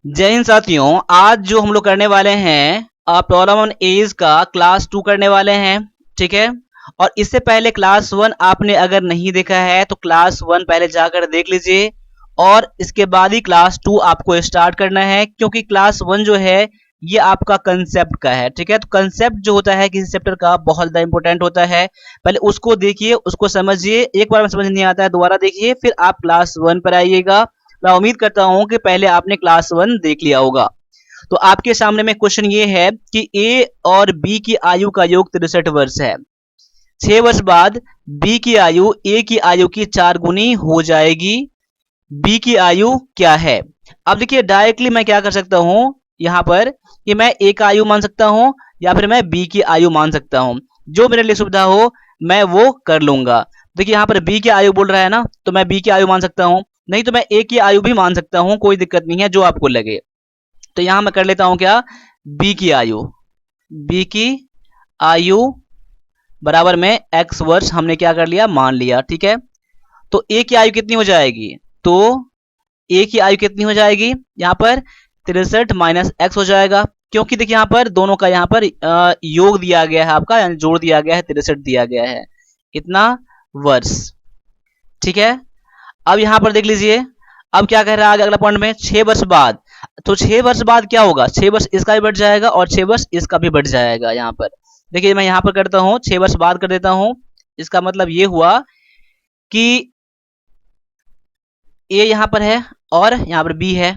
जय हिंद साथियों। आज जो हम लोग करने वाले हैं प्रॉब्लम ऑन एज का क्लास 2 करने वाले हैं। ठीक है। और इससे पहले क्लास 1 आपने अगर नहीं देखा है तो क्लास 1 पहले जाकर देख लीजिए और इसके बाद ही क्लास 2 आपको स्टार्ट करना है, क्योंकि क्लास 1 जो है ये आपका कंसेप्ट का है। ठीक है। तो कंसेप्ट जो होता है किसी चैप्टर का बहुत ज्यादा इंपॉर्टेंट होता है। पहले उसको देखिए, उसको समझिए। एक बार में समझ नहीं आता है दोबारा देखिए, फिर आप क्लास 1 पर आइएगा। मैं उम्मीद करता हूं कि पहले आपने क्लास 1 देख लिया होगा। तो आपके सामने में क्वेश्चन ये है कि ए और बी की आयु का योग 63 वर्ष है। 6 वर्ष बाद बी की आयु ए की आयु की 4 गुनी हो जाएगी। बी की आयु क्या है? अब देखिए डायरेक्टली मैं क्या कर सकता हूं यहां पर कि मैं ए का आयु मान सकता हूं या फिर मैं बी की आयु मान सकता हूं। जो मेरे लिए सुविधा हो मैं वो कर लूंगा। देखिए यहां पर बी की आयु बोल रहा है ना, तो मैं बी की आयु मान सकता हूं, नहीं तो मैं ए की आयु भी मान सकता हूं, कोई दिक्कत नहीं है, जो आपको लगे। तो यहां मैं कर लेता हूं क्या, बी की आयु। बी की आयु बराबर में एक्स वर्ष हमने क्या कर लिया, मान लिया। ठीक है। तो ए की आयु कितनी हो जाएगी? तो ए की आयु कितनी हो जाएगी यहाँ पर? 63 माइनस एक्स हो जाएगा, क्योंकि देखिए यहाँ पर दोनों का यहाँ पर योग दिया गया है आपका, यानी जोड़ दिया गया है, 63 दिया गया है, इतना वर्ष। ठीक है। अब यहां पर देख लीजिए, अब क्या कह रहा है आगे अगला पॉइंट में, 6 वर्ष बाद। तो 6 वर्ष बाद क्या होगा, 6 वर्ष इसका भी बढ़ जाएगा और 6 वर्ष इसका भी बढ़ जाएगा। यहाँ पर देखिए मैं यहाँ पर करता हूँ 6 वर्ष बाद कर देता हूँ। इसका मतलब ये हुआ कि ए यहाँ पर है और यहाँ पर बी है।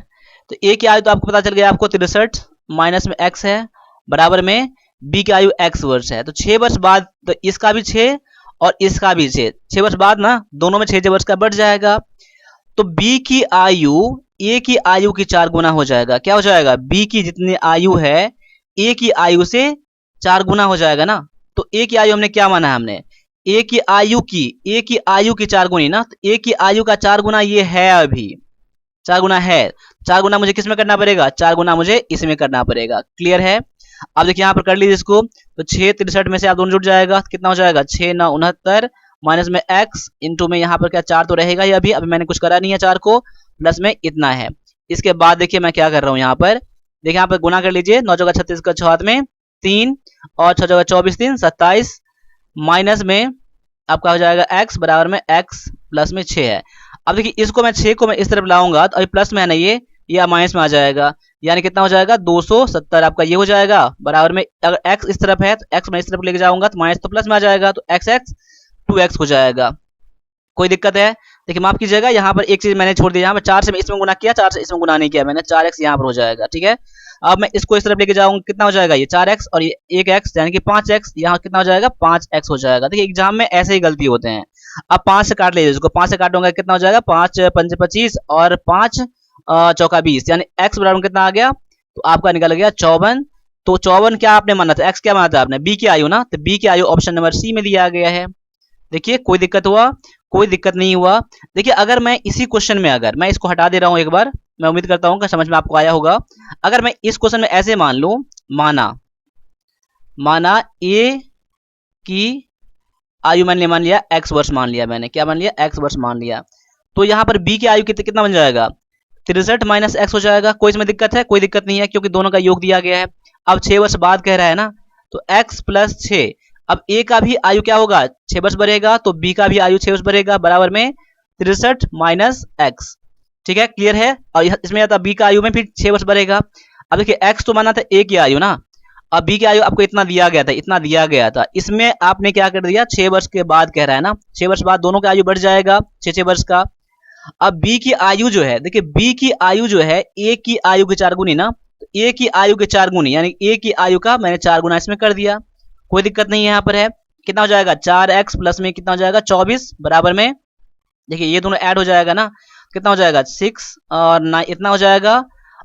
तो ए की आयु तो आपको पता चल गया, आपको 63 माइनस में एक्स है बराबर में बी की आयु एक्स वर्ष है। तो 6 वर्ष बाद तो इसका भी 6 और इसका भी 6 वर्ष बाद ना दोनों में 6 वर्ष का बढ़ जाएगा। तो बी की आयु ए की आयु की 4 गुना हो जाएगा। क्या हो जाएगा? बी की जितनी आयु है ए की आयु से 4 गुना हो जाएगा ना। तो ए की आयु हमने क्या माना है, हमने ए की आयु की 4 गुनी ना। तो ए की आयु का 4 गुना ये है, अभी 4 गुना है। 4 गुना मुझे किस में करना पड़ेगा? 4 गुना मुझे इसमें करना पड़ेगा। क्लियर है? अब देखिए यहाँ पर कर लीजिए इसको। तो 6 63 में से आप दोनों जुड़ जाएगा, कितना हो जाएगा? 6 9 69 माइनस में एक्स इंटू में यहाँ पर क्या 4 तो रहेगा ही, अभी मैंने कुछ करा नहीं है, 4 को प्लस में इतना है। इसके बाद देखिए मैं क्या कर रहा हूँ यहाँ पर, देखिए यहाँ पर गुना कर लीजिए। 9 जगह 36 का 6 हाथ में 3 और 6 जगह 24 3 27 माइनस में आपका हो जाएगा x बराबर में x प्लस में 6 है। अब देखिए इसको मैं 6 को मैं इस तरफ लाऊंगा तो अभी प्लस में है ना, ये माइनस में आ जाएगा, यानी कितना हो जाएगा? 270 आपका ये हो जाएगा बराबर में, अगर x इस तरफ है तो x मैं इस तरफ लेके जाऊंगा तो माइनस तो प्लस में आ जाएगा, तो x x 2x हो जाएगा। कोई दिक्कत है? देखिए माफ कीजिएगा, यहाँ पर एक चीज मैंने छोड़ दी, यहाँ पर 4 से मैं इसमें गुना किया, 4 से इसमें गुना नहीं किया मैंने, 4x यहाँ पर हो जाएगा। ठीक है। अब मैं इसको इस तरफ लेके जाऊंगा, कितना हो जाएगा? ये 4x और ये 1x यानी कि 5x, यहाँ कितना हो जाएगा? 5x हो जाएगा। देखिए एग्जाम में ऐसे ही गलती होते हैं। अब 5 से काट लीजिए इसको, 5 से काटूंगा कितना हो जाएगा? 5 5 25 और 5 चौका 20, यानी x बराबर कितना आ गया? तो आपका निकल गया 54। तो 54 क्या आपने माना था? x क्या माना था आपने? b की आयु ना। तो b की आयु ऑप्शन नंबर सी में दिया गया है। देखिए कोई दिक्कत हुआ? कोई दिक्कत नहीं हुआ। देखिए अगर मैं इसी क्वेश्चन में, अगर मैं इसको हटा दे रहा हूं एक बार, मैं उम्मीद करता हूं कि समझ में आपको आया होगा। अगर मैं इस क्वेश्चन में ऐसे मान लूं, माना ए की आयु मैंने मान लिया एक्स वर्ष मान लिया, मैंने क्या मान लिया? एक्स वर्ष मान लिया। तो यहां पर बी की आयु कितना बन जाएगा? 63 माइनस एक्स हो जाएगा। कोई इसमें दिक्कत है? कोई दिक्कत नहीं है, क्योंकि दोनों का योग दिया गया है। अब 6 वर्ष बाद कह रहा है ना, तो x प्लस 6। अब a का भी आयु क्या होगा? 6 वर्ष बढ़ेगा, तो b का भी आयु 6 वर्ष बढ़ेगा बराबर में 63 माइनस एक्स। ठीक है, क्लियर है? और इसमें आता b का आयु में फिर 6 वर्ष बढ़ेगा। अब देखिए x तो माना था a की आयु ना, अब b की आयु आपको इतना दिया गया था, इतना दिया गया था, इसमें आपने क्या कर दिया? 6 वर्ष के बाद कह रहा है ना, 6 वर्ष बाद दोनों का आयु बढ़ जाएगा 6 वर्ष का। अब b की आयु जो है, देखिए b की आयु जो है a की आयु के 4 गुनी ना, तो a की आयु के 4 गुनी, यानी a की आयु का मैंने 4 गुना इसमें कर दिया। कोई दिक्कत नहीं है, यहाँ पर है। कितना हो जाएगा? 4x प्लस में कितना हो जाएगा? 24 बराबर में, देखिए ये दोनों ऐड हो जाएगा ना, कितना हो जाएगा? 6 और 9 इतना हो जाएगा,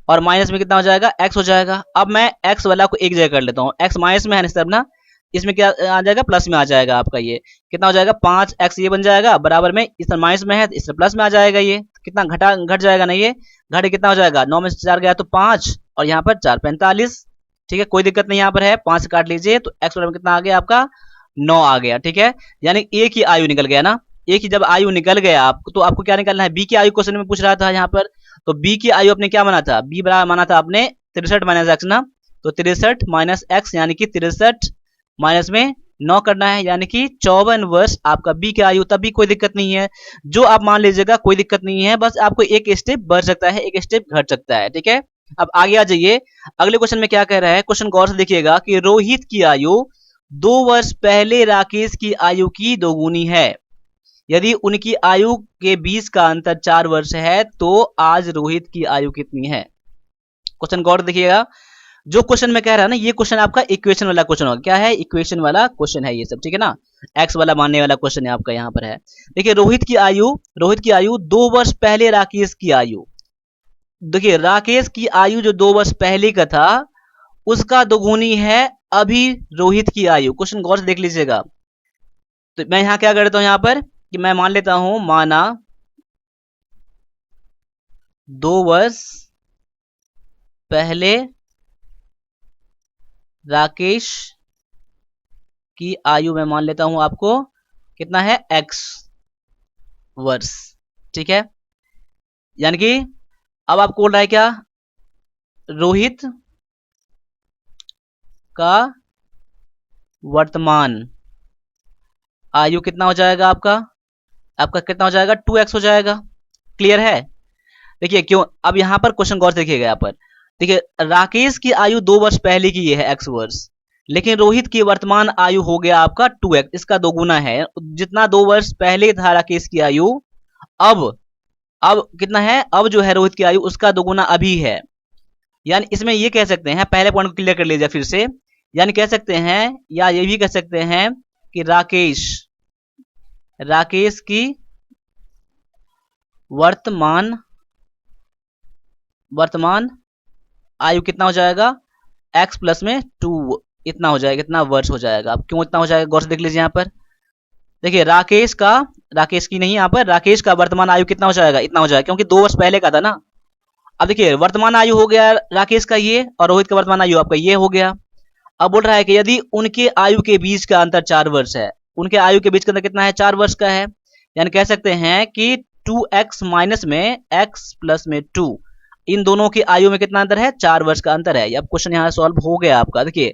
और माइनस में कितना हो जाएगा? x हो जाएगा। अब मैं x वाला को एक जगह कर लेता हूँ, x माइनस में है इस तरफ ना, इसमें क्या आ जाएगा? प्लस में आ जाएगा आपका, ये कितना हो जाएगा? 5x ये बन जाएगा बराबर में, इस तरफ माइनस में है इस तरफ प्लस में आ जाएगा, ये कितना घट जाएगा ना, ये घट कितना हो जाएगा? 9 में से 4 गया तो 5 और यहाँ पर 4 45। ठीक है, कोई दिक्कत नहीं, यहाँ पर है 5 से काट लीजिए, तो x बराबर कितना आ गया आपका? 9 आ गया। ठीक है, यानी a की आयु निकल गया ना। a की जब आयु निकल गया आपको, तो आपको क्या निकलना है? b की आयु क्वेश्चन में पूछ रहा था यहाँ पर, तो बी की आयु आपने क्या माना था, बी बराबर माना था आपने 63 माइनस एक्स ना, तो 63 माइनस एक्स यानी कि 63 माइनस में 9 करना है, यानी कि 54 वर्ष आपका बी की आयु। तब भी कोई दिक्कत नहीं है, जो आप मान लीजिएगा कोई दिक्कत नहीं है, बस आपको एक स्टेप बढ़ सकता है, एक स्टेप घट सकता है, ठीक है। अब आगे आ जाइए, अगले क्वेश्चन में क्या कह रहा है, क्वेश्चन गौर से देखिएगा कि रोहित की आयु 2 वर्ष पहले राकेश की आयु की दोगुनी है। यदि उनकी आयु के बीच का अंतर 4 वर्ष है तो आज रोहित की आयु कितनी है। क्वेश्चन गौर देखिएगा, जो क्वेश्चन में कह रहा है ना, ये क्वेश्चन आपका इक्वेशन वाला क्वेश्चन होगा। क्या है, इक्वेशन वाला क्वेश्चन है ये सब, ठीक है ना, एक्स वाला मानने वाला क्वेश्चन है आपका यहाँ पर है। देखिए रोहित की आयु 2 वर्ष पहले राकेश की आयु, देखिए राकेश की आयु जो 2 वर्ष पहले का था उसका दोगुनी है अभी रोहित की आयु। क्वेश्चन गौर से देख लीजिएगा। तो मैं यहाँ क्या करता हूँ यहाँ पर कि मैं मान लेता हूं, माना 2 वर्ष पहले राकेश की आयु मैं मान लेता हूं आपको कितना है, x वर्ष, ठीक है। यानी कि अब आपको बोल रहा है क्या, रोहित का वर्तमान आयु कितना हो जाएगा, आपका कितना हो जाएगा, 2x हो जाएगा। क्लियर है। देखिए क्यों, अब यहां पर क्वेश्चन गौर से देखिएगा, यहाँ पर देखिए राकेश की आयु 2 वर्ष पहले की ये है x वर्ष, लेकिन रोहित की वर्तमान आयु हो गया आपका 2x, इसका दोगुना है। जितना 2 वर्ष पहले था राकेश की आयु, अब कितना है, अब जो है रोहित की आयु उसका दोगुना अभी है। यानी इसमें ये कह सकते हैं, पहले पॉइंट को क्लियर कर लीजिए फिर से, यानी कह सकते हैं या ये भी कह सकते हैं कि राकेश की वर्तमान आयु कितना हो जाएगा, x प्लस में 2 इतना हो जाएगा, इतना वर्ष हो जाएगा। अब क्यों इतना हो जाएगा, गौर से देख लीजिए यहाँ पर। देखिए राकेश की नहीं, यहाँ पर राकेश का वर्तमान आयु कितना हो जाएगा, इतना हो जाएगा, क्योंकि 2 वर्ष पहले का था ना। अब देखिए वर्तमान आयु हो गया राकेश का ये, और रोहित का वर्तमान आयु आपका ये हो गया। अब बोल रहा है कि यदि उनके आयु के बीच का अंतर 4 वर्ष है, उनके आयु के बीच का अंतर कितना है, 4 वर्ष का है। यानी कह सकते हैं कि 2x माइनस में x प्लस में 2, इन दोनों की आयु में कितना अंतर है, 4 वर्ष का अंतर है। अब क्वेश्चन यहाँ सॉल्व हो गया आपका। देखिए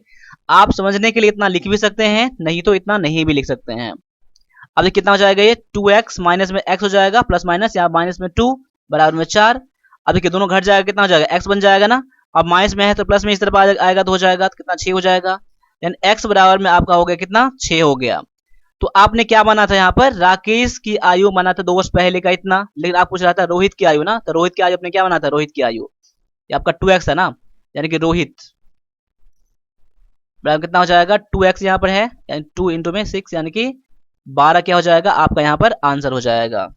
आप समझने के लिए इतना लिख भी सकते हैं, नहीं तो इतना नहीं भी लिख सकते हैं। अब देखिए कितना हो जाएगा, ये 2x माइनस में x हो जाएगा, प्लस माइनस यहाँ माइनस में 2 बराबर में 4। अब देखिए दोनों घट जाएगा, कितना हो जाएगा, x बन जाएगा ना। अब माइनस में है तो प्लस में इस तरफ आएगा तो हो जाएगा, तो कितना 6 हो जाएगा। यानी x बराबर में आपका हो गया कितना, 6 हो गया। तो आपने क्या माना था यहाँ पर, राकेश की आयु माना था 2 वर्ष पहले का इतना, लेकिन आप पूछ रहा था रोहित की आयु ना, तो रोहित की आयु आपने क्या माना था, रोहित की आयु ये आपका 2x है ना, यानी कि रोहित बराबर कितना हो जाएगा, 2x यहाँ पर है, यानी 2 इंटू में 6 यानी कि 12 क्या हो जाएगा आपका यहाँ पर आंसर हो जाएगा।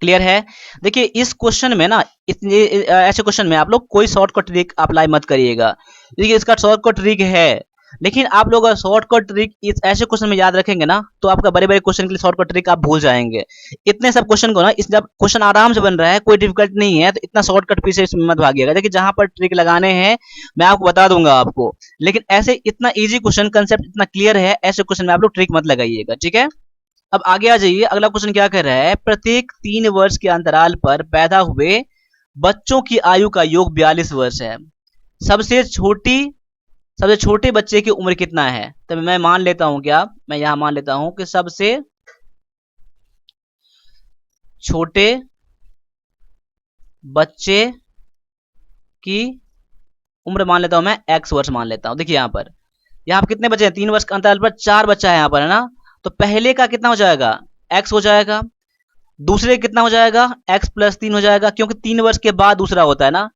क्लियर है। देखिए इस क्वेश्चन में ना, ऐसे क्वेश्चन में आप लोग कोई शॉर्टकट ट्रिक अप्लाई मत करिएगा। देखिए इसका शॉर्टकट ट्रिक है, लेकिन आप लोग अगर शॉर्टकट ट्रिक इस ऐसे क्वेश्चन में याद रखेंगे ना, तो आपका बड़े बड़े क्वेश्चन के लिए शॉर्टकट ट्रिक आप भूल जाएंगे। इतने सब क्वेश्चन को ना, इस जब क्वेश्चन आराम से बन रहा है, कोई डिफिकल्ट नहीं है, तो इतना शॉर्टकट पीछे इसमें मत भागिएगा। देखिए जहां पर ट्रिक लगाने हैं मैं आपको बता दूंगा आपको, लेकिन ऐसे इतना ईजी क्वेश्चन, कंसेप्ट इतना क्लियर है, ऐसे क्वेश्चन में आप लोग ट्रिक मत लगाइएगा, ठीक है। अब आगे आ जाइए, अगला क्वेश्चन क्या कर रहा है, प्रत्येक 3 वर्ष के अंतराल पर पैदा हुए बच्चों की आयु का योग 42 वर्ष है। सबसे छोटे बच्चे की उम्र कितना है। तो मैं मान लेता हूं, क्या मैं यहां मान लेता हूं कि सबसे छोटे बच्चे की उम्र मान लेता हूं मैं x वर्ष मान लेता हूं। देखिए यहाँ पर कितने बच्चे हैं, 3 वर्ष के अंतराल पर 4 बच्चा है यहाँ पर, है ना। तो पहले का कितना हो जाएगा, x हो जाएगा। दूसरे कितना हो जाएगा, x प्लस 3 हो जाएगा, क्योंकि 3 वर्ष के बाद दूसरा होता है ना।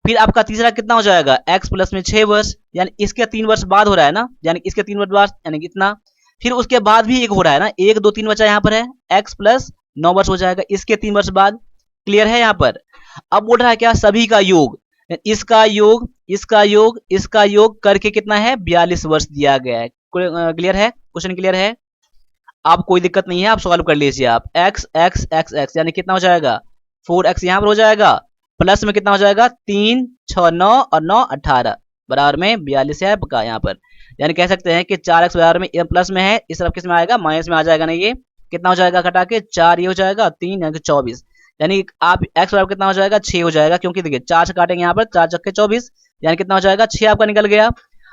फिर आपका तीसरा कितना हो जाएगा, x प्लस में 6 वर्ष, यानी इसके 3 वर्ष बाद हो रहा है ना, यानी इसके 3 वर्ष बाद, यानी कितना। फिर उसके बाद भी एक हो रहा है ना, 1 2 3 बच्चा यहाँ पर है, x प्लस 9 वर्ष हो जाएगा इसके 3 वर्ष बाद। क्लियर है यहाँ पर। अब बोल रहा है क्या, सभी का योग, इसका योग करके कितना है, 42 वर्ष दिया गया है। क्लियर है, क्वेश्चन क्लियर है। आप कोई दिक्कत नहीं है, आप सॉल्व कर लीजिए आप। x x x x यानी कितना हो जाएगा, 4x यहाँ पर हो जाएगा, प्लस में कितना हो जाएगा, 3 6 9 और 9 18 बराबर में 42 है आपका यहाँ पर। यानी कह सकते हैं कि 4x बराबर में प्लस में है, इस तरफ किस में आएगा, माइनस में आ जाएगा ना। ये कितना हो जाएगा, घटा के 4 ये हो जाएगा, 3 यानी कि 24। यानी आप एक्स बराबर कितना हो जाएगा 6 हो जाएगा, क्योंकि देखिए 4 से काटेंगे यहाँ पर, 4 चक्के 24, यानी कितना हो जाएगा 6 आपका निकल गया।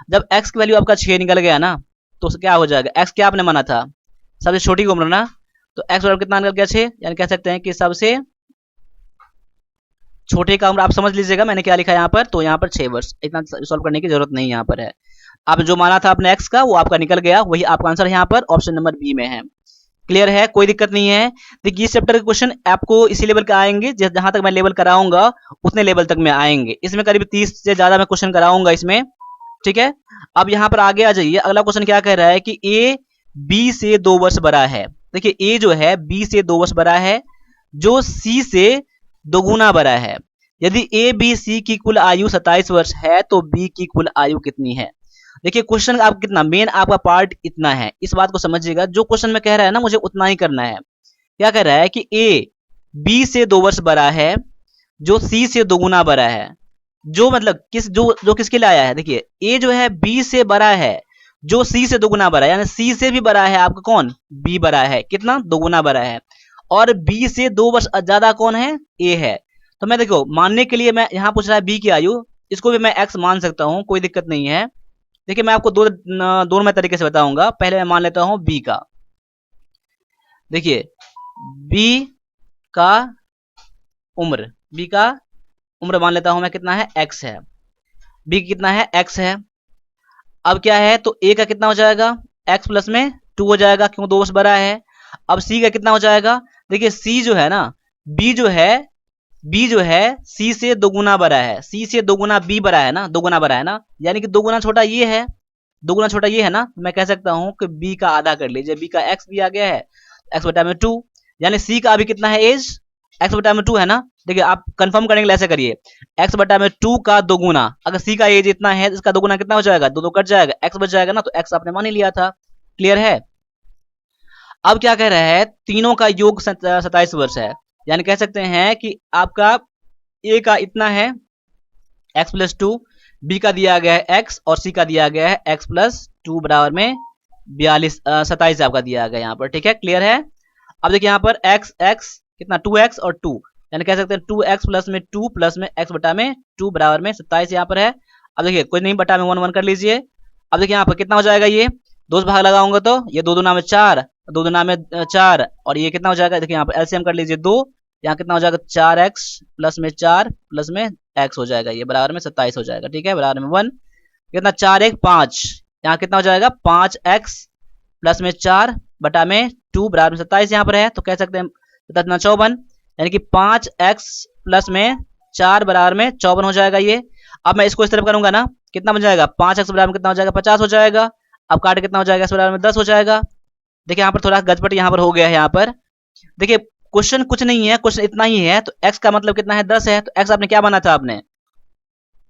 जब एक्स की वैल्यू आपका 6 निकल गया ना, तो क्या हो जाएगा, एक्स क्या आपने माना था, सबसे छोटी उम्र ना, तो एक्स बराबर कितना निकल गया 6, यानी कह सकते हैं कि सबसे छोटे का उम्र आप समझ लीजिएगा मैंने क्या लिखा है यहाँ पर, तो यहाँ पर 6 वर्ष, इतना सॉल्व करने की जरूरत नहीं यहाँ पर है। आप जो माना था अपने एक्स का वो आपका निकल गया, वही आपका आंसर यहाँ पर ऑप्शन नंबर बी में है। क्लियर है, कोई दिक्कत नहीं है। देखिए इस चैप्टर के क्वेश्चन आपको इसी लेवल के आएंगे, जहां तक मैं लेवल कराऊंगा उतने लेवल तक में आएंगे। इसमें करीब 30 से ज्यादा मैं क्वेश्चन कराऊंगा इसमें, ठीक है। अब यहाँ पर आगे आ जाइए, अगला क्वेश्चन क्या कह रहा है कि ए बी से 2 वर्ष बड़ा है। देखिए ए जो है बी से 2 वर्ष बड़ा है, जो सी से दोगुना बड़ा है। यदि ए बी सी की कुल आयु 27 वर्ष है तो बी की कुल आयु कितनी है। देखिए क्वेश्चन आप कितना मेन आपका पार्ट इतना है, इस बात को समझिएगा, जो क्वेश्चन में कह रहा है ना मुझे उतना ही करना है। क्या कह रहा है कि ए बी से 2 वर्ष बड़ा है, जो सी से दोगुना बड़ा है, जो मतलब जो किसके लिए आया है, देखिए ए जो है बी से बड़ा है, जो सी से दोगुना बड़ा है, यानी सी से भी बड़ा है आपका कौन, बी बड़ा है, कितना, दोगुना बड़ा है। और बी से 2 वर्ष ज्यादा कौन है, ए है। तो मैं देखो मानने के लिए मैं यहाँ पूछ रहा है बी की आयु, इसको भी मैं एक्स मान सकता हूँ, कोई दिक्कत नहीं है। देखिए मैं आपको दोनों मैं तरीके से बताऊंगा। पहले मैं मान लेता हूं बी का, देखिए बी का उम्र मान लेता हूं मैं कितना है, एक्स है, बी कितना है, एक्स है। अब क्या है, तो ए का कितना हो जाएगा, एक्स प्लस में 2 हो जाएगा, क्यों 2 वर्ष बड़ा है। अब सी का कितना हो जाएगा, देखिए सी जो है ना, बी जो है सी से दोगुना बड़ा है, सी से दोगुना बी बड़ा है ना, दोगुना बड़ा है ना, यानी कि दोगुना छोटा ये है, दोगुना छोटा ये है ना। मैं कह सकता हूं कि बी का आधा कर लीजिए, बी का एक्स दिया गया है, एक्स बटा में 2, यानी सी का अभी कितना है एज, एक्स बटा में 2 है ना। देखिए आप कंफर्म करेंगे ऐसे करिए, एक्स बटा में 2 का दोगुना, अगर सी का एज इतना है इसका दोगुना कितना हो जाएगा, दो कट जाएगा, एक्स बच जाएगा ना, तो एक्स आपने मान ही लिया था। क्लियर है। अब क्या कह रहा है, तीनों का योग 27 वर्ष है, यानी कह सकते हैं कि आपका ए का इतना है x प्लस 2, बी का दिया गया है x और सी का दिया गया है x प्लस 2 बराबर में 27 आपका दिया गया यहाँ पर, ठीक है। क्लियर है। अब देखिए यहाँ पर x कितना 2x और 2, यानी कह सकते हैं 2x प्लस में 2 प्लस में x बटा में 2 बराबर में 27 यहाँ पर है। अब देखिए कोई नहीं, बटा में 1 1 कर लीजिए। अब देखिए यहाँ पर कितना हो जाएगा, ये दो भाग लगाऊंगा तो ये 2 दूना में 4, 2 दूना में 4, और ये कितना हो जाएगा, देखिए यहाँ पर एलसीएम कर लीजिए 2, यहाँ कितना हो जाएगा 4x प्लस में 4 प्लस में x हो जाएगा, ये बराबर में 27 हो जाएगा, ठीक है, बराबर में 1, कितना 4 1 5, यहाँ कितना हो जाएगा 5x प्लस में 4 बटा में 2 बराबर में 27 यहाँ पर है, तो कह सकते हैं 54, यानी कि 5x प्लस में 4 बराबर में 54 हो जाएगा ये। अब मैं इसको इस तरफ करूंगा ना, कितना बन जाएगा, 5x बराबर में कितना हो जाएगा 50 हो जाएगा। अब काट कितना हो जाएगा, इस बराबर में 10 हो जाएगा। देखिए यहाँ पर थोड़ा गजपट यहाँ पर हो गया है, यहाँ पर देखिए क्वेश्चन कुछ नहीं है, क्वेश्चन इतना ही है, तो x का मतलब कितना है 10 है, तो x आपने क्या बना था, आपने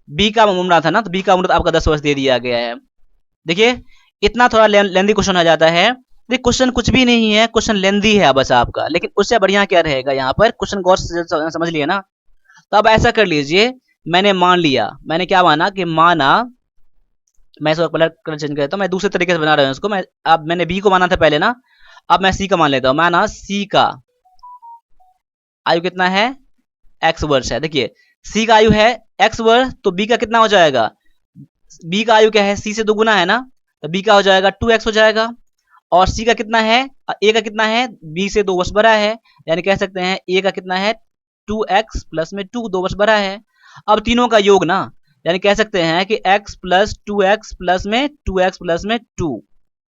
b का उम्र था ना, तो b का उम्र तो आपका 10 वर्ष दे दिया गया है। देखिए इतना थोड़ा लेंदी क्वेश्चन हो जाता है। देखिए क्वेश्चन कुछ भी नहीं है, क्वेश्चन लेंदी है बस आपका, लेकिन उससे बढ़िया क्या रहेगा, यहाँ पर क्वेश्चन गौर से समझ लिया ना। तो अब ऐसा कर लीजिए, मैंने मान लिया, मैंने क्या माना कि मैं इसको कलर चेंज करता हूँ, मैं दूसरे तरीके से बना रहा हूँ इसको। अब मैंने बी को माना था पहले ना, अब मैं सी का मान लेता हूँ। माना सी का आयु कितना है, x वर्ष है। देखिए सी का आयु है x वर्ष, तो b का कितना हो जाएगा, b का आयु क्या है, c से दोगुना है ना, तो b का हो जाएगा 2x हो जाएगा। और c का कितना है, a का कितना है, b से 2 वर्ष बड़ा है, यानी कह सकते हैं a का कितना है 2x प्लस में 2 वर्ष बड़ा है। अब तीनों का योग ना, यानी कह सकते हैं कि x प्लस 2x प्लस में 2x प्लस में 2,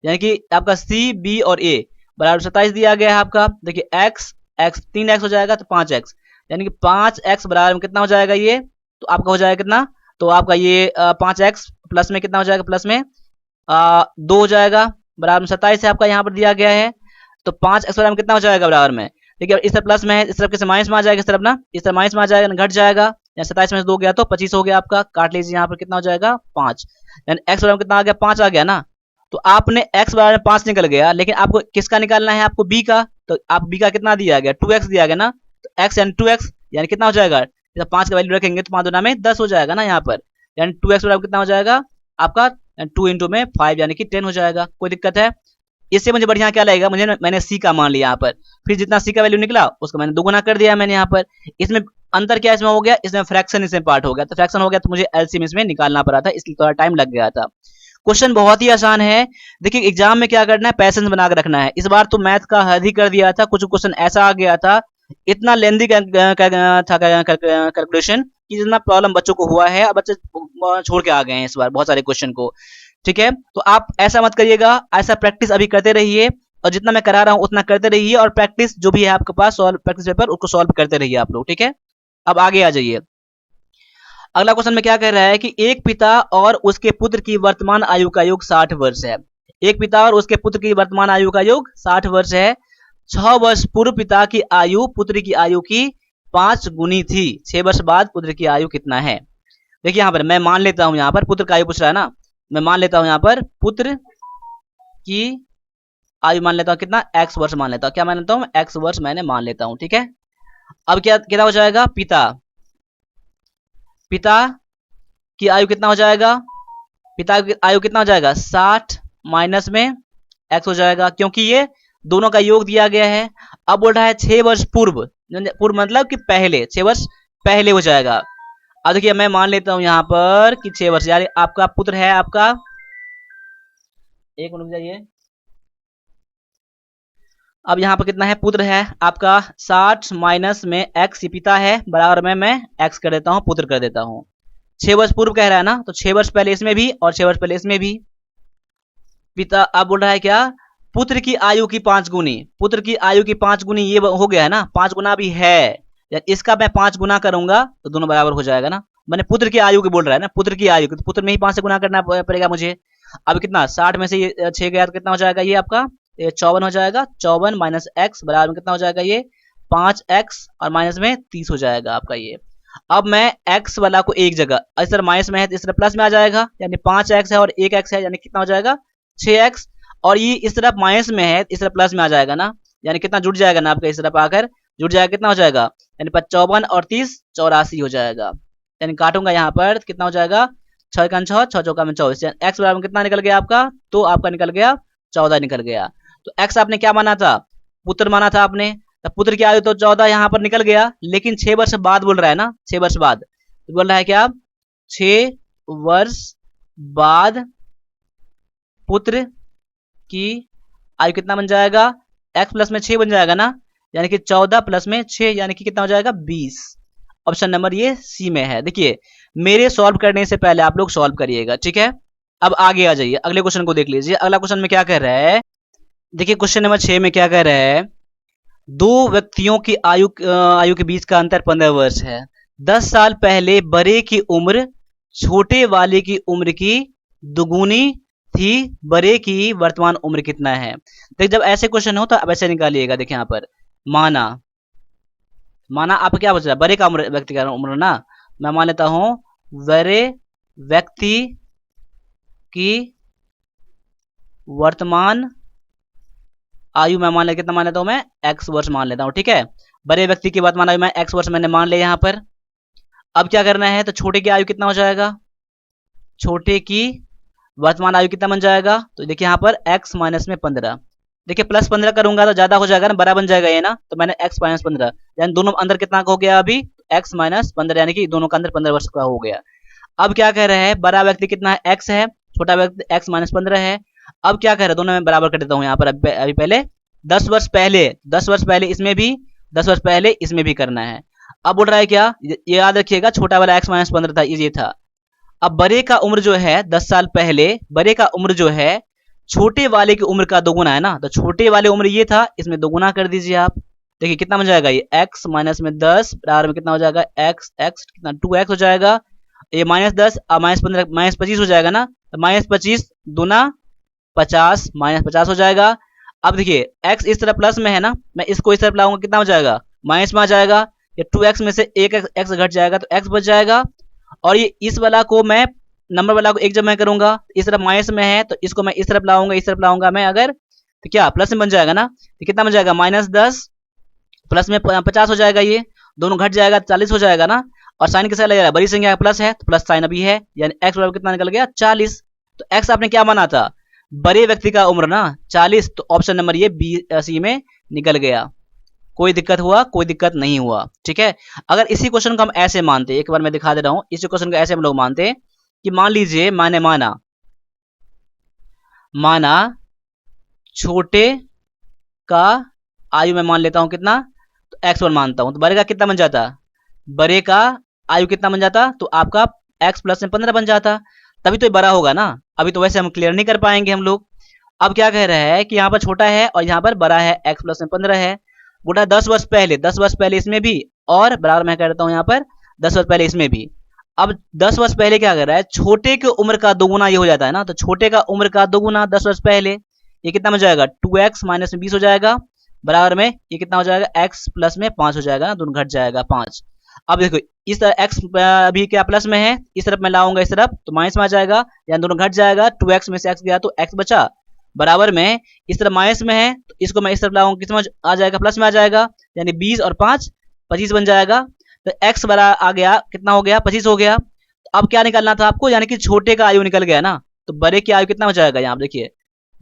यानी कि आपका c b और a बराबर 27 दिया गया है आपका। देखिए x 3x हो जाएगा तो 5x, यानी कि 5x बराबर में कितना हो जाएगा, ये तो आपका हो जाएगा कितना, तो आपका ये 5x प्लस में कितना हो जाएगा, प्लस में 2 हो जाएगा, बराबर में 27 है आपका यहाँ पर दिया गया है। तो 5x बराबर में कितना हो जाएगा, बराबर में देखिए इस तरफ प्लस में है, इस तरफ किसी माइनस में आ जाएगा, इस तरफ ना, इस तरफ माइनस में आ जाएगा, घट जाएगा, 27 में से 2 गया तो 25 हो गया आपका। काट लीजिए, यहाँ पर कितना हो जाएगा 5, यानी x बराबर कितना आ गया, 5 आ गया ना। तो आपने x बराबर में 5 निकल गया, लेकिन आपको किसका निकालना है, आपको b का, तो आप b का कितना दिया गया 2x दिया गया ना, तो x यानी 2x यानी कितना हो जाएगा, 5 का वैल्यू रखेंगे तो 5 दूना में 10 हो जाएगा ना यहाँ पर, यानी 2x बराबर कितना हो जाएगा आपका 2 इंटू में 5 यानी कि 10 हो जाएगा। कोई दिक्कत है, इससे मुझे बढ़िया क्या लगेगा, मैंने सी का मान लिया यहाँ पर, फिर जितना सी का वैल्यू निकला उसको मैंने दोगुना कर दिया मैंने यहाँ पर। इसमें अंतर क्या इसमें हो गया, इसमें फ्रैक्शन इसमें पार्ट हो गया, तो फ्रैक्शन हो गया तो मुझे एलसीएम इसमें निकालना पड़ा था, इसलिए थोड़ा टाइम लग गया था। क्वेश्चन बहुत ही आसान है। देखिए एग्जाम में क्या करना है, पैसेंस बना के रखना है। इस बार तो मैथ का हद ही कर दिया था, कुछ क्वेश्चन ऐसा आ गया था, इतना लेंदी था कैलकुलेशन कि जितना प्रॉब्लम बच्चों को हुआ है, बच्चे छोड़ के आ गए हैं इस बार बहुत सारे क्वेश्चन को। ठीक है, तो आप ऐसा मत करिएगा, ऐसा प्रैक्टिस अभी करते रहिए, और जितना मैं करा रहा हूं उतना करते रहिए, और प्रैक्टिस जो भी है आपके पास सॉल्व प्रैक्टिस पेपर उसको सॉल्व करते रहिए आप लोग। ठीक है, अब आगे आ जाइए। अगला क्वेश्चन में क्या कह रहा है कि एक पिता और उसके पुत्र की वर्तमान आयु का योग 60 वर्ष है। एक पिता और उसके पुत्र की वर्तमान आयु का योग 60 वर्ष है। 6 वर्ष पूर्व पिता की आयु पुत्र की आयु की 5 गुनी थी। 6 वर्ष बाद पुत्र की आयु कितना है। देखिए यहाँ पर मैं मान लेता हूं, यहाँ पर पुत्र का आयु पूछ रहा है ना, मैं मान लेता हूं यहाँ पर पुत्र की आयु मान लेता हूं कितना, x वर्ष मान लेता हूं। क्या मान लेता हूं, x वर्ष मैंने मान लेता हूं। ठीक है, अब क्या कितना हो जाएगा, पिता की आयु कितना हो जाएगा, पिता की आयु कितना हो जाएगा 60 माइनस में x हो जाएगा, क्योंकि ये दोनों का योग दिया गया है। अब बोल रहा है 6 वर्ष पूर्व, पूर्व मतलब कि पहले, 6 वर्ष पहले हो जाएगा। अब देखिए मैं मान लेता हूं यहाँ पर कि 6 वर्ष, यानी आपका पुत्र है आपका, एक मिनट जाइए, अब यहाँ पर कितना है, पुत्र है आपका 60 माइनस में x, पिता है बराबर में मैं x कर देता हूँ, पुत्र कर देता हूँ। 6 वर्ष पूर्व कह रहा है ना, तो 6 वर्ष पहले इसमें भी और 6 वर्ष पहले इसमें भी। पिता अब बोल रहा है क्या, पुत्र की आयु की 5 गुनी, पुत्र की आयु की 5 गुनी, ये हो गया है ना, 5 गुना भी है, इसका मैं 5 गुना करूंगा तो दोनों बराबर हो जाएगा ना। मैंने पुत्र की आयु की बोल रहा है ना, पुत्र की आयु, तो पुत्र में ही 5 से गुना करना पड़ेगा मुझे। अब कितना, 60 में से ये 6 गया तो कितना हो जाएगा, ये आपका 54 हो जाएगा। 54 माइनस एक्स बराबर में कितना हो जाएगा, ये 5x और माइनस में 30 हो जाएगा आपका ये। अब मैं x वाला को एक जगह, इस तरह माइनस में है तो इस तरह प्लस में आ जाएगा, यानी 5x है और 1x है, यानी कितना हो जाएगा 6x, और ये इस तरफ माइनस में है इस तरफ प्लस में आ जाएगा ना, यानी कितना जुड़ जाएगा ना आपका, इस तरफ आकर जुड़ जाएगा, कितना हो जाएगा, यानी 54 और 30 84 हो जाएगा। यानी काटूंगा यहाँ पर कितना हो जाएगा, 6 का 6, 6 चौका में 24, x बराबर कितना निकल गया आपका, तो आपका निकल गया 14 निकल गया। तो x आपने क्या माना था, पुत्र माना था आपने, तो पुत्र की आयु तो 14 यहाँ पर निकल गया, लेकिन 6 वर्ष बाद बोल रहा है ना, 6 वर्ष बाद, तो बोल रहा है क्या, 6 वर्ष बाद पुत्र की आयु कितना बन जाएगा, x प्लस में 6 बन जाएगा ना, यानी कि 14 प्लस में 6 यानी कि कितना हो जाएगा 20। ऑप्शन नंबर ये सी में है। देखिए मेरे सॉल्व करने से पहले आप लोग सॉल्व करिएगा। ठीक है, अब आगे आ जाइए, अगले क्वेश्चन को देख लीजिए। अगला क्वेश्चन में क्या कह रहा है, देखिए क्वेश्चन नंबर 6 में क्या कह रहा है, दो व्यक्तियों की आयु के बीच का अंतर 15 वर्ष है। 10 साल पहले बड़े की उम्र छोटे वाले की उम्र की दुगुनी थी, बड़े की वर्तमान उम्र कितना है। देख जब ऐसे क्वेश्चन हो तो अब ऐसे निकालिएगा। देखिए यहाँ पर माना आप क्या बच रहा है, बड़े का उम्र, व्यक्ति का उम्र ना, मैं मान लेता हूं बड़े व्यक्ति की वर्तमान आयु मैं मान ले, कितना मान लेता हूं मैं, x वर्ष मान लेता हूं। ठीक है, बड़े व्यक्ति की वर्तमान आयु मैं x वर्ष मैंने मान लिया यहाँ पर। अब क्या करना है, तो छोटे की आयु कितना हो जाएगा, छोटे की वर्तमान आयु कितना बन जाएगा, तो देखिए यहाँ पर x माइनस में 15, देखिए प्लस 15 करूंगा तो ज्यादा हो जाएगा ना, बड़ा बन जाएगा ये ना, तो मैंने x माइनस 15, यानी दोनों अंदर कितना हो गया अभी, x माइनस 15, यानी कि दोनों का अंदर 15 वर्ष का हो गया। अब क्या कह रहे हैं, बड़ा व्यक्ति कितना है x है, छोटा व्यक्ति x माइनस 15 है। अब क्या कह रहे हैं, दोनों में बराबर कर देता हूं यहाँ पर। अभी पहले 10 वर्ष पहले इसमें भी, 10 वर्ष पहले इसमें भी करना है। अब बोल रहा है क्या, ये याद रखिएगा, छोटा वाला x माइनस 15 था, ये था। अब बड़े का उम्र जो है 10 साल पहले, बड़े का उम्र जो है छोटे वाले की उम्र का दोगुना है ना, तो छोटे वाले उम्र ये था, इसमें दोगुना कर दीजिए आप। देखिए कितना बन जाएगा, ये x माइनस में 10 बराबर में कितना हो जाएगा, x कितना 2x हो जाएगा, ये माइनस 10 और माइनस 15 माइनस 25 हो जाएगा ना, तो माइनस 25 दूना 50 माइनस 50 हो जाएगा। अब देखिए x इस तरह प्लस में है ना, मैं इसको इस तरफ लाऊंगा, कितना हो जाएगा, माइनस में आ जाएगा, ये 2x में से एक x घट जाएगा तो x बच जाएगा। और ये इस वाला को मैं, नंबर वाला को एक जब मैं करूंगा, इस तरफ माइनस में है तो इसको मैं इस तरफ लाऊंगा मैं अगर, तो क्या प्लस में बन जाएगा ना, तो कितना बन जाएगा, माइनस 10 प्लस में 50 हो जाएगा, ये दोनों घट जाएगा 40 हो जाएगा ना। और साइन किसका लगेगा, बड़ी संख्या प्लस है तो प्लस साइन अभी है, यानी x बराबर कितना निकल गया 40। तो x आपने क्या माना था, बड़े व्यक्ति का उम्र ना 40, तो ऑप्शन नंबर ये बी सी में निकल गया। कोई दिक्कत हुआ, कोई दिक्कत नहीं हुआ। ठीक है, अगर इसी क्वेश्चन को हम ऐसे मानते, एक बार मैं दिखा दे रहा हूं, इसी क्वेश्चन को ऐसे हम लोग मानते कि मान लीजिए, माना छोटे का आयु मैं मान लेता हूं कितना, तो x1 मानता हूं, तो बड़े का कितना बन जाता, बड़े का आयु कितना बन जाता, तो आपका x प्लस में 15 बन जाता, तभी तो ये बड़ा होगा ना। अभी तो वैसे हम क्लियर नहीं कर पाएंगे हम लोग। अब क्या कह रहा है कि यहाँ पर छोटा है और यहाँ पर बड़ा है, x प्लस में 15 है, गुना 10 वर्ष पहले, 10 वर्ष पहले इसमें भी, और बराबर मैं कह देता हूँ यहाँ पर 10 वर्ष पहले इसमें भी। अब 10 वर्ष पहले क्या कर रहा है, छोटे की उम्र का दोगुना ये हो जाता है ना, तो छोटे का उम्र का दोगुना 10 वर्ष पहले, ये कितना हो जाएगा, 2x माइनस में 20 हो जाएगा, बराबर में ये कितना हो जाएगा, x प्लस में 5 हो जाएगा ना, दोनों घट जाएगा 5। अब देखो इस तरह x अभी क्या प्लस में है, इस तरफ मैं लाऊंगा इस तरफ, तो माइनस में आ जाएगा, यानी दोनों घट जाएगा, 2x में से x गया तो x बचा, बराबर में इस तरफ माइनस में है, तो इसको मैं इस तरफ लाऊंगा, किस में आ जाएगा, प्लस में आ जाएगा, यानी 20 और 5 25 बन जाएगा। तो x बड़ा आ गया, कितना हो गया, 25 हो गया। तो अब क्या निकालना था आपको, यानी कि छोटे का आयु निकल गया ना, तो बड़े की आयु कितना हो जाएगा, यहाँ देखिए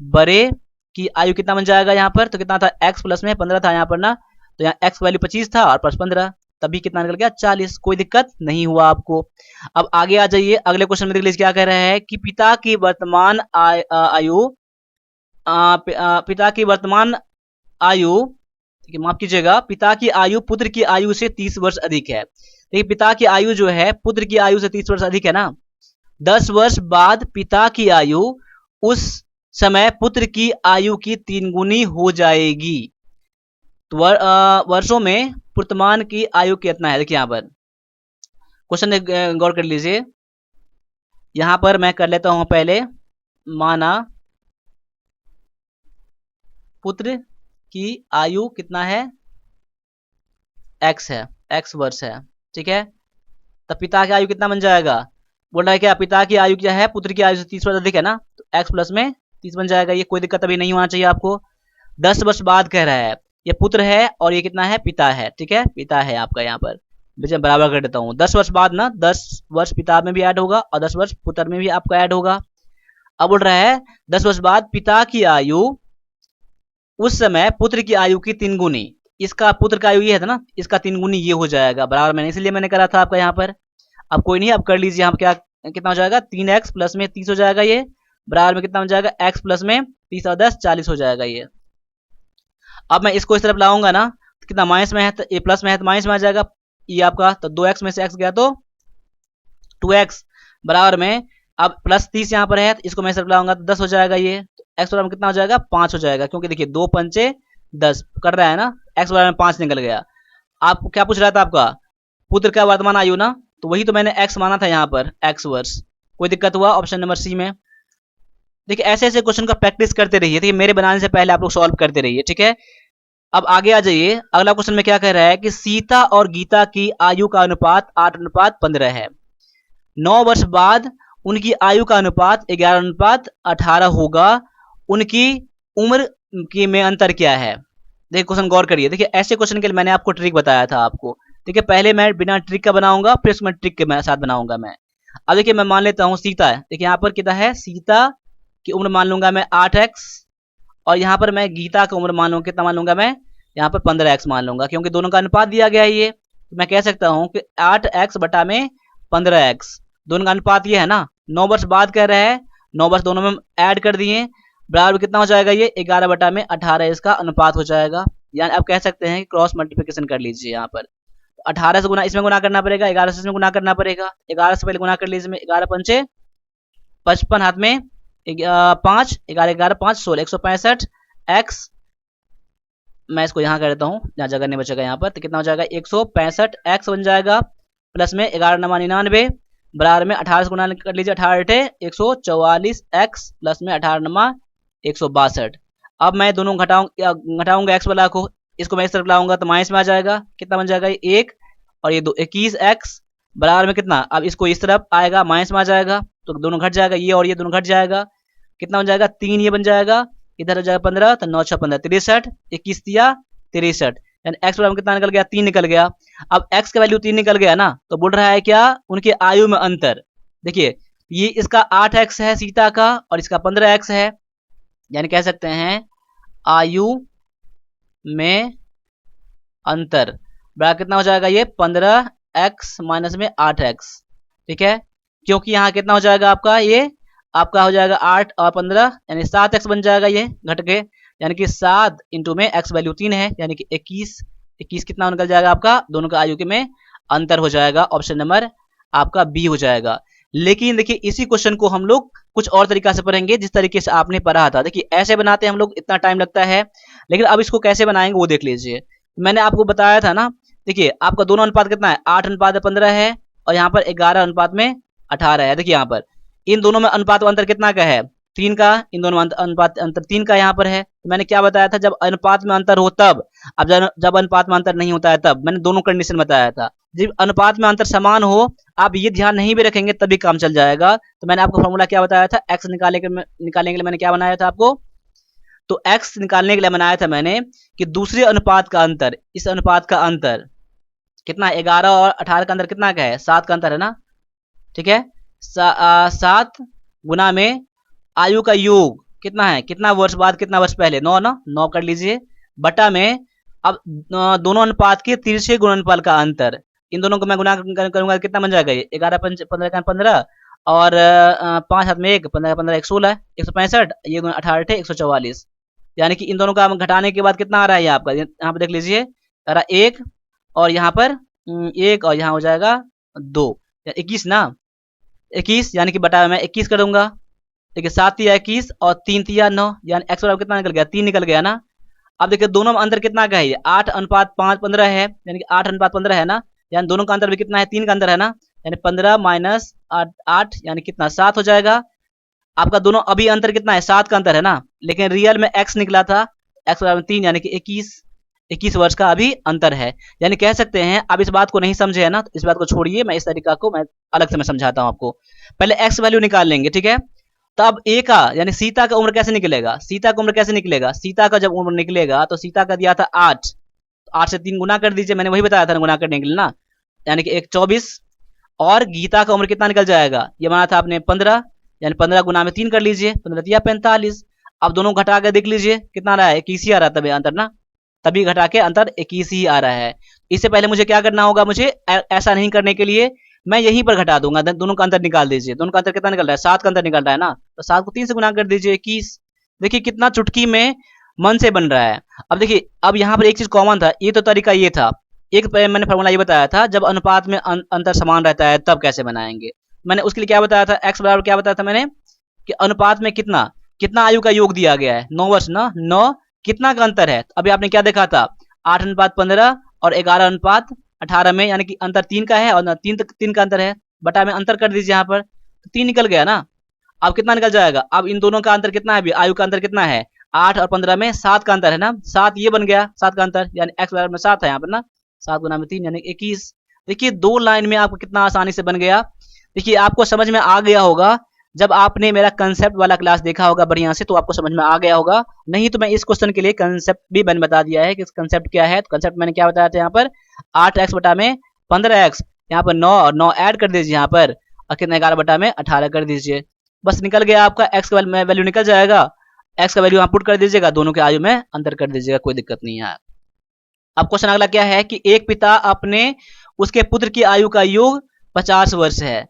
बड़े की आयु कितना बन जाएगा यहाँ पर, तो कितना था, x प्लस में 15 था यहाँ पर ना, तो यहाँ x वैल्यू 25 था और प्लस 15, तभी कितना निकल गया, 40। कोई दिक्कत नहीं हुआ आपको। अब आगे आ जाइए, अगले क्वेश्चन में देख लीजिए क्या कह रहा है कि पिता की वर्तमान आयु, पिता की वर्तमान आयु, माफ कीजिएगा, पिता की आयु पुत्र की आयु से 30 वर्ष अधिक है। देखिए पिता की आयु जो है पुत्र की आयु से 30 वर्ष अधिक है ना, 10 वर्ष बाद पिता की आयु उस समय पुत्र की आयु की 3 गुनी हो जाएगी। तो वर्षों में वर्तमान की आयु कितना है, देखिए यहाँ पर क्वेश्चन गौर कर लीजिए। यहां पर मैं कर लेता हूं पहले, माना पुत्र की आयु कितना है, x है, x वर्ष है, ठीक है, तब पिता की आयु कितना बन जाएगा, बोल रहा है क्या, पिता की आयु क्या है, पुत्र की आयु से 30 वर्ष अधिक है ना, तो x प्लस में 30 बन जाएगा। ये कोई दिक्कत अभी नहीं होना चाहिए आपको। 10 वर्ष बाद कह रहा है, ये पुत्र है और ये कितना है, पिता है, ठीक है, पिता है आपका, यहाँ पर मैं बराबर कर देता हूँ। 10 वर्ष बाद ना, 10 वर्ष पिता में भी ऐड होगा और 10 वर्ष पुत्र में भी आपका ऐड होगा। अब बोल रहा है 10 वर्ष बाद पिता की आयु उस समय पुत्र की आयु की 3 गुनी, इसका पुत्र का आयु ये है ना, इसका 3 गुनी ये हो जाएगा, बराबर मैंने इसलिए मैंने करा था आपका यहाँ पर। अब कोई नहीं, अब कर लीजिए, यहाँ क्या कितना हो जाएगा, 3x प्लस में 30 हो जाएगा, ये बराबर में कितना हो जाएगा, x प्लस में 30 और 10 40 हो जाएगा ये। अब मैं इसको इस तरफ लाऊंगा ना, तो कितना माइनस में है, तो ये प्लस में है तो माइनस में आ जाएगा ये आपका, तो 2x में से x गया तो 2x, बराबर में अब प्लस 30 यहाँ पर है, तो इसको मैं इस तरफ लाऊंगा तो 10 हो जाएगा ये, तो x बराबर में कितना हो जाएगा, 5 हो जाएगा, क्योंकि देखिए 2 पंचे 10 कर रहा है ना, x बराबर में 5 निकल गया। आप क्या पूछ रहा था आपका, पुत्र का वर्तमान आयु ना, तो वही तो मैंने x माना था यहाँ पर, x वर्ष। कोई दिक्कत हुआ ऑप्शन नंबर सी में। देखिए ऐसे ऐसे क्वेश्चन का प्रैक्टिस करते रहिए, ठीक है, मेरे बनाने से पहले आप लोग सॉल्व करते रहिए, ठीक है। अब आगे आ जाइए, अगला क्वेश्चन में क्या कह रहा है कि सीता और गीता की आयु का अनुपात 8:15 है, 9 वर्ष बाद उनकी आयु का अनुपात 11:18 होगा, उनकी उम्र की में अंतर क्या है। देखिए क्वेश्चन गौर करिए, देखिए ऐसे क्वेश्चन के लिए मैंने आपको ट्रिक बताया था आपको, ठीक है, पहले मैं बिना ट्रिक का बनाऊंगा, फिर उसमें ट्रिक के साथ बनाऊंगा मैं। अब देखिए मैं मान लेता हूँ सीता है, देखिए यहाँ पर कितना है, सीता की उम्र मान लूंगा मैं 8x, और यहाँ पर मैं गीता की उम्र मान लूंगा, कितना मान लूंगा मैं, यहाँ पर 15x मान लूंगा, क्योंकि दोनों का अनुपात दिया गया है ये, तो मैं कह सकता हूँ कि 8x बटा में 15x, दोनों का अनुपात ये है ना। 9 वर्ष बाद कह रहे हैं, 9 वर्ष दोनों में ऐड कर दिए, बराबर कितना हो जाएगा ये, 11 बटा में 18 इसका अनुपात हो जाएगा। यानी आप कह सकते हैं क्रॉस मल्टीप्लिकेशन कर लीजिए, यहाँ पर 18 से गुना इसमें गुना करना पड़ेगा, 11 से इसमें गुना करना पड़ेगा, 11 से पहले गुना कर लीजिए, 11 पंचे 55, हाथ में 5, 11 11 5 16, 165 x, मैं इसको यहाँ कर देता हूँ जहाँ जगह नहीं बचेगा यहाँ पर, तो कितना हो जाएगा 165 x बन जाएगा, प्लस में 11 9 99, बराबर में 18 से गुना कर लीजिए, 18 144 x, प्लस में 18 9 162। अब मैं दोनों घटाऊंगा x वाला को, इसको मैं इस तरफ लाऊंगा तो माइनस में आ जाएगा, कितना बन जाएगा, 1 और ये 2 21 x, बराबर में कितना, अब इसको इस तरफ आएगा माइनस में आ जाएगा, तो दोनों घट जाएगा, ये और ये दोनों घट जाएगा, कितना बन जाएगा, 3 ये बन जाएगा, इधर हो जाएगा 15, तो 9 6 15 63, 21 तिया 63, यानी x बराबर कितना निकल गया, 3 निकल गया। अब x का वैल्यू 3 निकल गया ना, तो बोल रहा है क्या, उनके आयु में अंतर। देखिए ये इसका 8x है सीता का और इसका 15x है, यानी कह सकते हैं आयु में अंतर बराबर कितना हो जाएगा ये 15x माइनस में 8x। ठीक है, क्योंकि यहाँ कितना हो जाएगा आपका, ये आपका हो जाएगा 8 और 15 यानी 7x बन जाएगा, ये घट के यानी कि 7 इंटू में x वैल्यू 3 है यानी कि 21। 21 कितना निकल जाएगा आपका, दोनों का आयु के में अंतर हो जाएगा। ऑप्शन नंबर आपका बी हो जाएगा। लेकिन देखिए इसी क्वेश्चन को हम लोग कुछ और तरीका से पढ़ेंगे, जिस तरीके से आपने पढ़ा था। देखिए ऐसे बनाते हैं हम लोग, इतना टाइम लगता है, लेकिन अब इसको कैसे बनाएंगे वो देख लीजिए। मैंने आपको बताया था ना, देखिए आपका दोनों अनुपात कितना है, 8:15 है और यहाँ पर 11:18 है। देखिए यहाँ पर इन दोनों में अनुपात अंतर कितना का है, 3 का। इन दोनों में अनुपात अंतर 3 का यहाँ पर है। तो मैंने क्या बताया था, जब अनुपात में अंतर हो तब, अब जब अनुपात में अंतर नहीं होता है तब मैंने दोनों कंडीशन बताया था। जब अनुपात में अंतर समान हो, आप ये ध्यान नहीं भी रखेंगे तभी काम चल जाएगा। तो मैंने आपको फॉर्मूला क्या बताया था, एक्स निकालने के लिए मैंने क्या बनाया था आपको, तो एक्स निकालने के लिए बनाया था मैंने कि दूसरे अनुपात का अंतर, इस अनुपात का अंतर कितना, 11 और 18 का अंतर कितना का है, 7 का अंतर है ना। ठीक है, 7 गुना में आयु का योग कितना है, कितना वर्ष बाद कितना वर्ष पहले, 9 ना, 9 कर लीजिए बटा में अब दोनों अनुपात के तिरछे गुणनफल का अंतर, इन दोनों को मैं गुना करूंगा कितना बन जाएगा, ये 11 15 का 15 और 5 हाथ में 1, 15 15 16 165, ये 18 थे 144। यानी कि इन दोनों का घटाने के बाद कितना आ रहा है आपका, यहाँ पर देख लीजिए आ रहा 1 और यहाँ पर 1 और यहाँ हो जाएगा 2, 21 ना, 21 यानी कि बटा मैं 21 कर दूंगा। देखिए 7 तिया 21 और 3 तिया 9 यानी x बराबर कितना निकल गया, 3 निकल गया ना। अब देखिए दोनों में अंतर कितना का है, ये 8:5 15 है यानी कि 8:15 है ना, यानी दोनों का अंतर भी कितना है, 3 का अंतर है ना, यानी 15 माइनस 8 यानी कितना 7 हो जाएगा। आपका दोनों अभी अंतर कितना है, 7 का अंतर है ना, लेकिन रियल में x निकला था, x बराबर 3 यानी कि 21 वर्ष का अभी अंतर है। यानी कह सकते हैं, अब इस बात को नहीं समझे है ना, तो इस बात को छोड़िए, मैं इस तरीका को मैं अलग से मैं समझाता हूँ आपको। पहले x वैल्यू निकाल लेंगे, ठीक है। तो अब a का यानी सीता का उम्र कैसे निकलेगा, सीता का उम्र कैसे निकलेगा, सीता का जब उम्र निकलेगा तो सीता का दिया था 8, 8 से 3 गुना कर दीजिए, मैंने वही बताया था ना गुना करने के लिए ना, यानी कि 1 24 और गीता का उम्र कितना निकल जाएगा, ये माना था आपने 15, यानी 15 गुना में 3 कर लीजिए, 15 तिया 45। अब दोनों घटा के देख लीजिए कितना आ रहा है, 21 ही आ रहा है तभी अंतर ना, तभी घटा के अंतर 21 ही आ रहा है। इससे पहले मुझे क्या करना होगा, मुझे ऐसा नहीं करने के लिए मैं यहीं पर घटा दूंगा, दोनों का अंतर निकाल दीजिए। दोनों का अंतर कितना निकल रहा है, 7 का अंतर निकल रहा है ना, तो 7 को 3 से गुना कर दीजिए 21। देखिए कितना चुटकी में मन से बन रहा है। अब देखिए अब यहाँ पर एक चीज कॉमन था, ये तो तरीका ये था, एक मैंने फॉर्मूला ये बताया था, जब अनुपात में अंतर समान रहता है तब कैसे बनाएंगे। मैंने उसके लिए क्या बताया था, एक्स बराबर क्या बताया था मैंने, कि अनुपात में कितना कितना आयु का योग दिया गया है, 9 वर्ष ना, 9 कितना का अंतर है, अभी आपने क्या देखा था 8:15 और 11:18 में, यानी कि अंतर 3 का है और 3 का अंतर है, बटा में अंतर कर दीजिए यहाँ पर, तो 3 निकल गया ना। अब कितना निकल जाएगा, अब इन दोनों का अंतर कितना है, अभी आयु का अंतर कितना है, 8 और 15 में 7 का अंतर है ना, 7 ये बन गया 7 का अंतर, यानी एक्स बराबर में 7 है यहाँ पर ना, 7 गुना में 3 यानी 21। देखिए 2 लाइन में आपको कितना आसानी से बन गया। देखिए आपको समझ में आ गया होगा, जब आपने मेरा कंसेप्ट वाला क्लास देखा होगा बढ़िया से तो आपको समझ में आ गया होगा, नहीं तो मैं इस क्वेश्चन के लिए कंसेप्ट भी मैंने बता दिया है कि कंसेप्ट क्या है। तो कंसेप्ट मैंने क्या बताया था यहाँ पर, 8x बटा में 15x, यहाँ पर 9 और 9 ऐड कर दीजिए यहाँ पर, और कितना 11 बटा में 18 कर दीजिए, बस निकल गया आपका x का वैल्यू निकल जाएगा, x का वैल्यू यहाँ पुट कर दीजिएगा, दोनों के आयु में अंतर कर दीजिएगा, कोई दिक्कत नहीं है। अब क्वेश्चन अगला क्या है कि एक पिता अपने उसके पुत्र की आयु का योग 50 वर्ष है।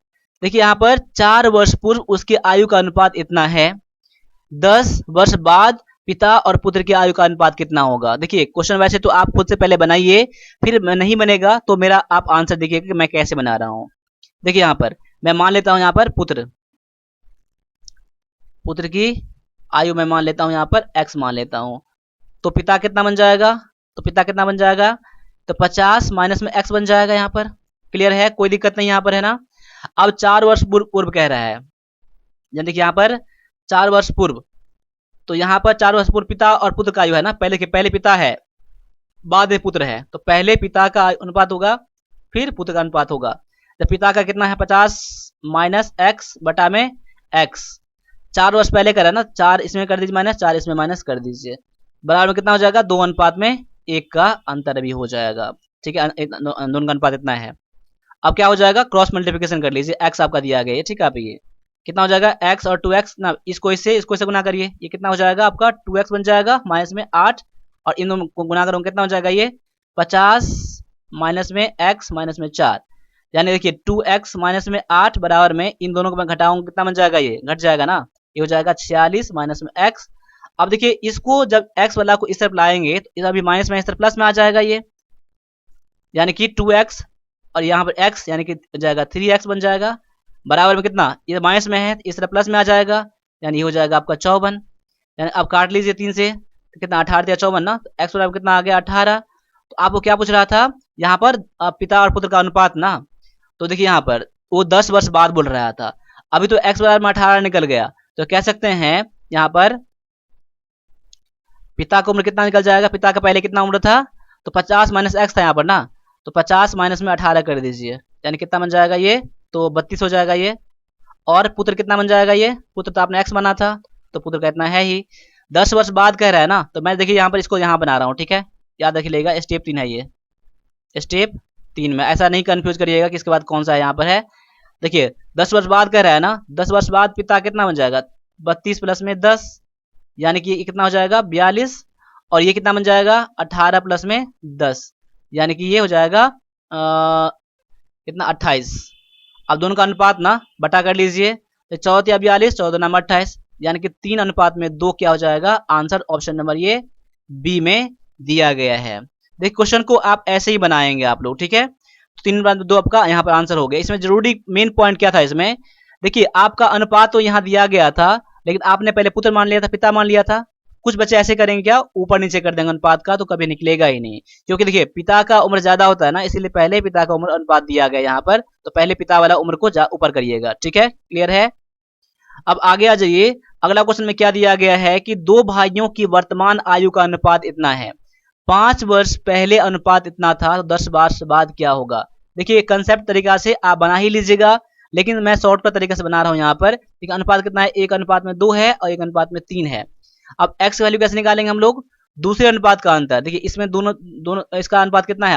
देखिए यहाँ पर 4 वर्ष पूर्व उसकी आयु का अनुपात इतना है, 10 वर्ष बाद पिता और पुत्र की आयु का अनुपात कितना होगा। देखिए क्वेश्चन वैसे तो आप खुद से पहले बनाइए, फिर नहीं बनेगा तो मेरा आप आंसर देखिएगा कि मैं कैसे बना रहा हूं। देखिए यहाँ पर मैं मान लेता हूं, यहाँ पर पुत्र की आयु मैं मान लेता हूं, यहाँ पर x मान लेता हूं, तो पिता कितना बन जाएगा, तो पिता कितना बन जाएगा, तो 50 माइनस में x बन जाएगा। यहाँ पर क्लियर है, कोई दिक्कत नहीं यहाँ पर है ना। अब 4 वर्ष पूर्व कह रहा है, देखिए यहाँ पर 4 वर्ष पूर्व, तो यहाँ पर 4 वर्ष पूर्व पिता और पुत्र का आयु है ना, पहले पिता है बाद में पुत्र है, तो पहले पिता का अनुपात होगा फिर पुत्र का अनुपात होगा। जब पिता का कितना है 50 माइनस एक्स बटा में एक्स, 4 वर्ष पहले करा ना, 4 इसमें कर दीजिए माइनस, 4 इसमें माइनस कर दीजिए, बराबर में कितना हो जाएगा, 2 अनुपात में 1 का अंतर भी हो जाएगा। ठीक है, दोनों का अनुपात इतना है। अब क्या हो जाएगा, क्रॉस मल्टीप्लिकेशन कर लीजिए, x आपका दिया गया है, ठीक है। आप ये कितना हो जाएगा, x और 2x ना, इसको इससे गुना करिए, ये कितना हो जाएगा आपका 2x बन जाएगा, माइनस में 8 और इन दोनों को गुना करूंगा कितना हो जाएगा, ये 50 माइनस में x माइनस में 4, यानी देखिए 2x माइनस में 8 बराबर में इन दोनों को मैं घटाऊंगा, कितना बन जाएगा, ये घट जाएगा ना, ये हो जाएगा 46 माइनस में x। अब देखिए इसको जब x वाला को इस तरफ लाएंगे तो इस अभी माइनस में इस तरफ प्लस में आ जाएगा ये, यानी कि 2x और यहाँ पर x यानी कि हो जाएगा 3x बन जाएगा, बराबर में कितना, ये माइनस में है इस तरफ प्लस में आ जाएगा, यानी ये हो जाएगा आपका 54। यानी अब काट लीजिए 3 से, तो कितना 18 या 54 ना, तो x बराबर कितना आ गया 18। तो आपको क्या पूछ रहा था यहाँ पर, पिता और पुत्र का अनुपात ना, तो देखिए यहाँ पर वो 10 वर्ष बाद बोल रहा था, अभी तो x बराबर में 18 निकल गया, तो कह सकते हैं यहाँ पर पिता का उम्र कितना निकल जाएगा, पिता का पहले कितना उम्र था, तो 50 माइनस एक्स था यहाँ पर ना, तो 50 माइनस में 18 कर दीजिए, यानी कितना बन जाएगा ये, तो 32 हो जाएगा ये। और पुत्र कितना बन जाएगा, ये पुत्र तो आपने एक्स बना था, तो पुत्र का इतना है ही, 10 वर्ष बाद कह रहा है ना, तो मैं देखिए यहाँ पर इसको यहाँ बना रहा हूँ, ठीक है, याद रखिएगा स्टेप 3 है ये, स्टेप 3 में ऐसा नहीं कंफ्यूज करिएगा कि इसके बाद कौन सा है यहाँ पर है। देखिए 10 वर्ष बाद कह रहा है ना, 10 वर्ष बाद पिता कितना बन जाएगा, 32 प्लस में 10, यानी कि कितना हो जाएगा 42, और ये कितना बन जाएगा 18 प्लस में 10, यानी कि ये हो जाएगा कितना 28। अब दोनों का अनुपात ना बटा कर लीजिए, तो 14 या 42, 14 नाम 28, यानी कि 3 अनुपात में 2 क्या हो जाएगा, आंसर ऑप्शन नंबर ये बी में दिया गया है। देखिए क्वेश्चन को आप ऐसे ही बनाएंगे आप लोग, ठीक है, 3 अनुपात में 2 आपका यहाँ पर आंसर हो गया। इसमें जरूरी मेन पॉइंट क्या था इसमें, देखिए आपका अनुपात तो यहाँ दिया गया था, लेकिन आपने पहले पुत्र मान लिया था, पिता मान लिया था। कुछ बच्चे ऐसे करेंगे क्या, ऊपर नीचे कर देंगे अनुपात का, तो कभी निकलेगा ही नहीं, क्योंकि देखिए पिता का उम्र ज्यादा होता है ना, इसीलिए पहले पिता का उम्र अनुपात दिया गया यहाँ पर, तो पहले पिता वाला उम्र को ऊपर करिएगा, ठीक है, क्लियर है। अब आगे आ जाइए, अगला क्वेश्चन में क्या दिया गया है कि 2 भाइयों की वर्तमान आयु का अनुपात इतना है, 5 वर्ष पहले अनुपात इतना था, तो 10 वर्ष बाद क्या होगा। देखिए कंसेप्ट तरीका से आप बना ही लीजिएगा, लेकिन मैं शॉर्टकट तरीके से बना रहा हूं यहाँ पर। एक अनुपात कितना है, 1 अनुपात में 2 है और 1 अनुपात में 3 है। अब x वैल्यू कैसे निकालेंगे हम लोग, दूसरे अनुपात का अंतर, देखिए इसमें दोनों दोनों इसका अनुपात कितना है,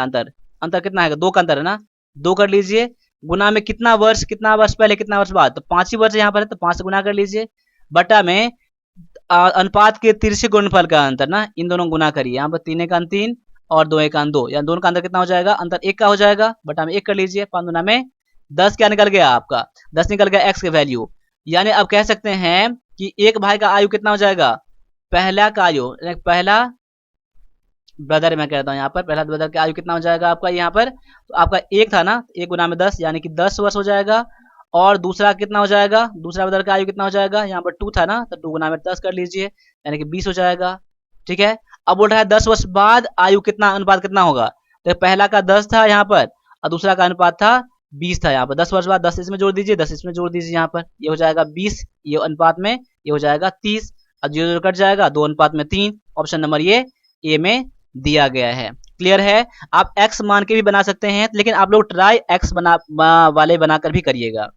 अंतर कितना है, 2 का अंतर है ना, 2 कर लीजिए, गुना में कितना वर्ष पहले कितना वर्ष बाद, तो 5 ही वर्ष यहाँ पर है, तो 5 से गुना कर लीजिए, बटा में अनुपात के तिरछे गुणनफल का अंतर ना, इन दोनों गुना करिए, यहाँ पर 3 1 3 और 2 1 2, या दोनों का अंतर कितना हो जाएगा, अंतर 1 का हो जाएगा, बटा में 1 कर लीजिए, 5 गुना में 10 क्या निकल गया आपका, 10 निकल गया x की वैल्यू। यानी अब कह सकते हैं कि एक भाई का आयु कितना हो जाएगा, पहला का आयु, पहला ब्रदर मैं कहता हूँ यहाँ पर, पहला ब्रदर का आयु कितना हो जाएगा आपका यहाँ पर, तो आपका 1 था ना, 1 गुना में 10 यानी कि 10 वर्ष हो जाएगा, और दूसरा कितना हो जाएगा, दूसरा ब्रदर का आयु कितना हो जाएगा, यहाँ पर 2 था ना, तो 2 गुना में 10 कर लीजिए, यानी कि 20 हो जाएगा, ठीक है। अब बोल रहा है 10 वर्ष बाद आयु कितना, अनुपात कितना होगा, तो पहला का 10 था यहाँ पर और दूसरा का अनुपात था 20 था यहाँ पर, 10 वर्ष बाद 10 इसमें जोड़ दीजिए, 10 इसमें जोड़ दीजिए, यहाँ पर ये हो जाएगा 20, ये अनुपात में ये हो जाएगा 30, अब 0 कट जाएगा, 2 अनुपात में 3, ऑप्शन नंबर ये ए में दिया गया है, क्लियर है। आप x मान के भी बना सकते हैं, लेकिन आप लोग ट्राई x वाले बनाकर भी करिएगा,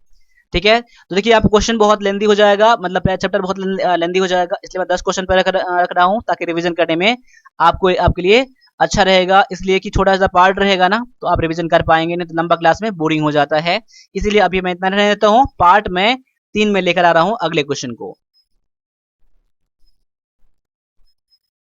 ठीक है। तो देखिए आप क्वेश्चन बहुत लेंदी हो जाएगा, मतलब चैप्टर बहुत लेंदी हो जाएगा, इसलिए मैं 10 क्वेश्चन पर रख रहा हूँ, ताकि रिवीजन करने में आपके लिए अच्छा रहेगा, इसलिए कि छोटा सा पार्ट रहेगा ना, तो आप रिवीजन कर पाएंगे, नहीं तो लंबा क्लास में बोरिंग हो जाता है। इसीलिए अभी मैं इतना रहने देता हूँ, पार्ट में 3 में लेकर आ रहा हूँ अगले क्वेश्चन को।